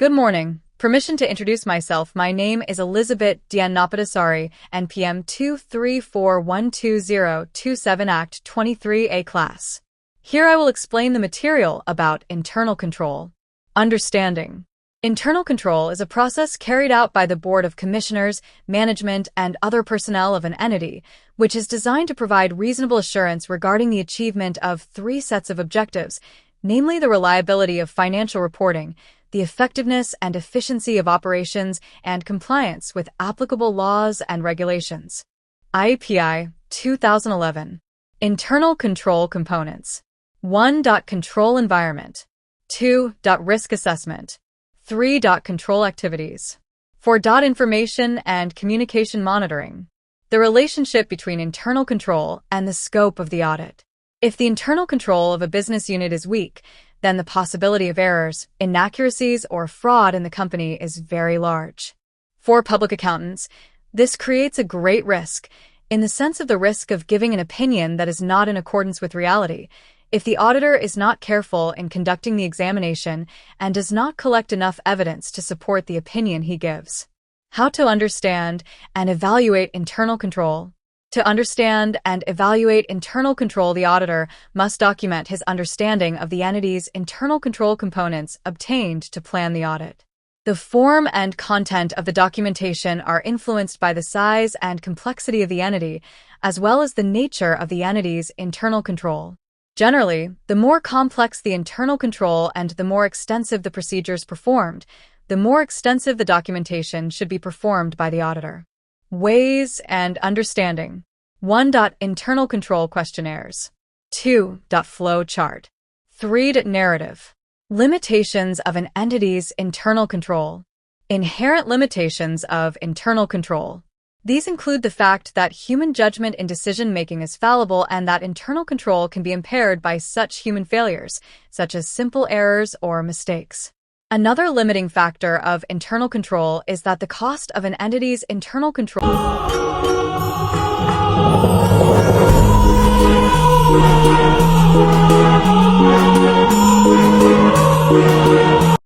Good morning. Permission to introduce myself. My name is Elisabet Dian Nopitasari, NPM 234120027 Act 23A Class. Here I will explain the material about internal control. Understanding. Internal control is a process carried out by the Board of Commissioners, management, and other personnel of an entity, which is designed to provide reasonable assurance regarding the achievement of three sets of objectives, namely the reliability of financial reporting, the effectiveness and efficiency of operations, and compliance with applicable laws and regulations. IPI 2011. Internal control components. 1. Control environment. 2. Risk assessment. 3. Control activities. 4. Information and communication monitoring. The relationship between internal control and the scope of the audit. If the internal control of a business unit is weak, then the possibility of errors, inaccuracies, or fraud in the company is very large. For public accountants, this creates a great risk, in the sense of the risk of giving an opinion that is not in accordance with reality, if the auditor is not careful in conducting the examination and does not collect enough evidence to support the opinion he gives. How to understand and evaluate internal control. To understand and evaluate internal control, the auditor must document his understanding of the entity's internal control components obtained to plan the audit. The form and content of the documentation are influenced by the size and complexity of the entity, as well as the nature of the entity's internal control. Generally, the more complex the internal control and the more extensive the procedures performed, the more extensive the documentation should be performed by the auditor. Ways and understanding. 1. Internal control questionnaires. 2. Flow chart. 3. Narrative. Limitations of an entity's internal control. Inherent limitations of internal control. These include the fact that human judgment in decision-making is fallible and that internal control can be impaired by such human failures, such as simple errors or mistakes. Another limiting factor of internal control is that the cost of an entity's internal control